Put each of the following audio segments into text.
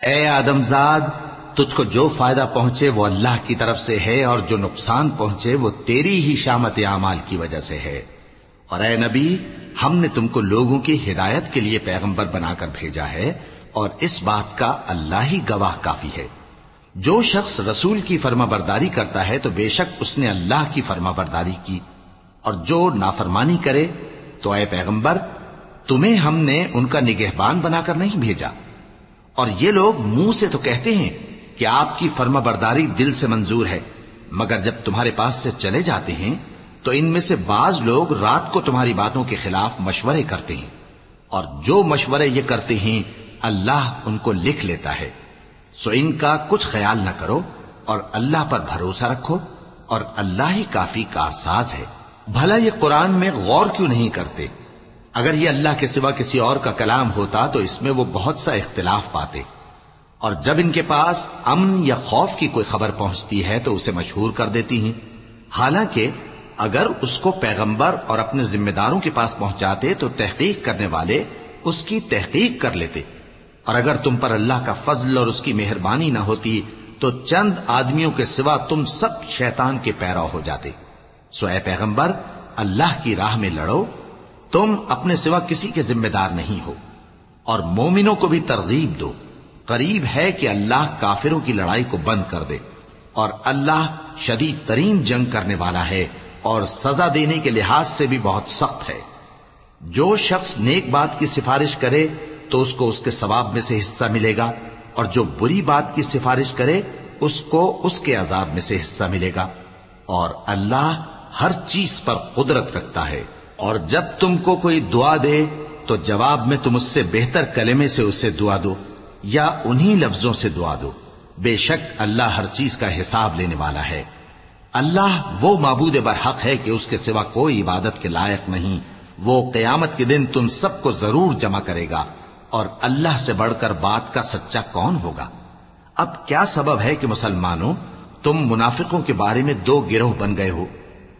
اے آدمزاد، تجھ کو جو فائدہ پہنچے وہ اللہ کی طرف سے ہے، اور جو نقصان پہنچے وہ تیری ہی شامت اعمال کی وجہ سے ہے۔ اور اے نبی، ہم نے تم کو لوگوں کی ہدایت کے لیے پیغمبر بنا کر بھیجا ہے، اور اس بات کا اللہ ہی گواہ کافی ہے۔ جو شخص رسول کی فرما برداری کرتا ہے تو بے شک اس نے اللہ کی فرما برداری کی، اور جو نافرمانی کرے تو اے پیغمبر، تمہیں ہم نے ان کا نگہبان بنا کر نہیں بھیجا۔ اور یہ لوگ منہ سے تو کہتے ہیں کہ آپ کی فرما برداری دل سے منظور ہے، مگر جب تمہارے پاس سے چلے جاتے ہیں تو ان میں سے بعض لوگ رات کو تمہاری باتوں کے خلاف مشورے کرتے ہیں، اور جو مشورے یہ کرتے ہیں اللہ ان کو لکھ لیتا ہے۔ سو ان کا کچھ خیال نہ کرو اور اللہ پر بھروسہ رکھو، اور اللہ ہی کافی کارساز ہے۔ بھلا یہ قرآن میں غور کیوں نہیں کرتے؟ اگر یہ اللہ کے سوا کسی اور کا کلام ہوتا تو اس میں وہ بہت سا اختلاف پاتے، اور جب ان کے پاس امن یا خوف کی کوئی خبر پہنچتی ہے تو اسے مشہور کر دیتی ہیں، حالانکہ اگر اس کو پیغمبر اور اپنے ذمہ داروں کے پاس پہنچاتے تو تحقیق کرنے والے اس کی تحقیق کر لیتے، اور اگر تم پر اللہ کا فضل اور اس کی مہربانی نہ ہوتی تو چند آدمیوں کے سوا تم سب شیطان کے پیرو ہو جاتے۔ سو اے پیغمبر، اللہ کی راہ میں لڑو، تم اپنے سوا کسی کے ذمہ دار نہیں ہو، اور مومنوں کو بھی ترغیب دو۔ قریب ہے کہ اللہ کافروں کی لڑائی کو بند کر دے، اور اللہ شدید ترین جنگ کرنے والا ہے اور سزا دینے کے لحاظ سے بھی بہت سخت ہے۔ جو شخص نیک بات کی سفارش کرے تو اس کو اس کے ثواب میں سے حصہ ملے گا، اور جو بری بات کی سفارش کرے اس کو اس کے عذاب میں سے حصہ ملے گا، اور اللہ ہر چیز پر قدرت رکھتا ہے۔ اور جب تم کو کوئی دعا دے تو جواب میں تم اس سے بہتر کلمے سے اسے دعا دو، یا انہی لفظوں سے دعا دو، بے شک اللہ ہر چیز کا حساب لینے والا ہے۔ اللہ وہ معبود برحق ہے کہ اس کے سوا کوئی عبادت کے لائق نہیں۔ وہ قیامت کے دن تم سب کو ضرور جمع کرے گا، اور اللہ سے بڑھ کر بات کا سچا کون ہوگا؟ اب کیا سبب ہے کہ مسلمانوں تم منافقوں کے بارے میں دو گروہ بن گئے ہو،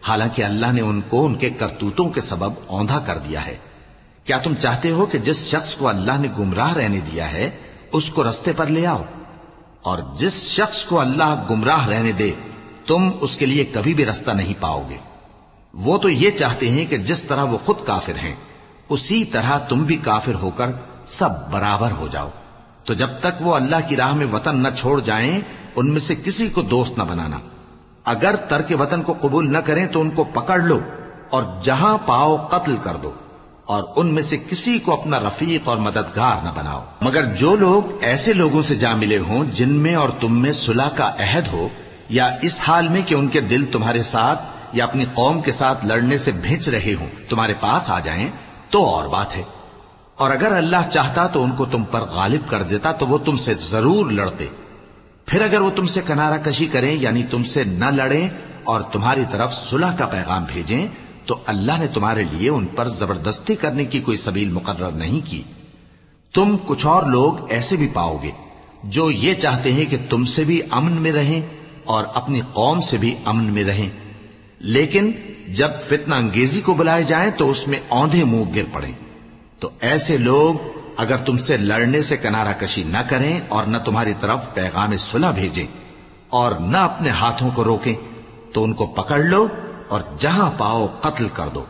حالانکہ اللہ نے ان کو ان کے کرتوتوں کے سبب اوندھا کر دیا ہے؟ کیا تم چاہتے ہو کہ جس شخص کو اللہ نے گمراہ رہنے دیا ہے اس کو رستے پر لے آؤ، اور جس شخص کو اللہ گمراہ رہنے دے تم اس کے لیے کبھی بھی رستہ نہیں پاؤ گے؟ وہ تو یہ چاہتے ہیں کہ جس طرح وہ خود کافر ہیں اسی طرح تم بھی کافر ہو کر سب برابر ہو جاؤ۔ تو جب تک وہ اللہ کی راہ میں وطن نہ چھوڑ جائیں ان میں سے کسی کو دوست نہ بنانا۔ اگر ترک وطن کو قبول نہ کریں تو ان کو پکڑ لو اور جہاں پاؤ قتل کر دو، اور ان میں سے کسی کو اپنا رفیق اور مددگار نہ بناؤ، مگر جو لوگ ایسے لوگوں سے جا ملے ہوں جن میں اور تم میں صلح کا عہد ہو، یا اس حال میں کہ ان کے دل تمہارے ساتھ یا اپنی قوم کے ساتھ لڑنے سے بھنچ رہے ہوں تمہارے پاس آ جائیں تو اور بات ہے۔ اور اگر اللہ چاہتا تو ان کو تم پر غالب کر دیتا تو وہ تم سے ضرور لڑتے۔ پھر اگر وہ تم سے کنارہ کشی کریں یعنی تم سے نہ لڑیں اور تمہاری طرف صلح کا پیغام بھیجیں تو اللہ نے تمہارے لیے ان پر زبردستی کرنے کی کوئی سبیل مقرر نہیں کی۔ تم کچھ اور لوگ ایسے بھی پاؤ گے جو یہ چاہتے ہیں کہ تم سے بھی امن میں رہیں اور اپنی قوم سے بھی امن میں رہیں، لیکن جب فتنہ انگیزی کو بلائے جائیں تو اس میں اوندھے منہ گر پڑیں۔ تو ایسے لوگ اگر تم سے لڑنے سے کنارہ کشی نہ کریں اور نہ تمہاری طرف پیغام صلح بھیجیں اور نہ اپنے ہاتھوں کو روکیں تو ان کو پکڑ لو اور جہاں پاؤ قتل کر دو،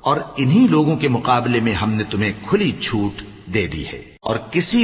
اور انہی لوگوں کے مقابلے میں ہم نے تمہیں کھلی چھوٹ دے دی ہے۔ اور کسی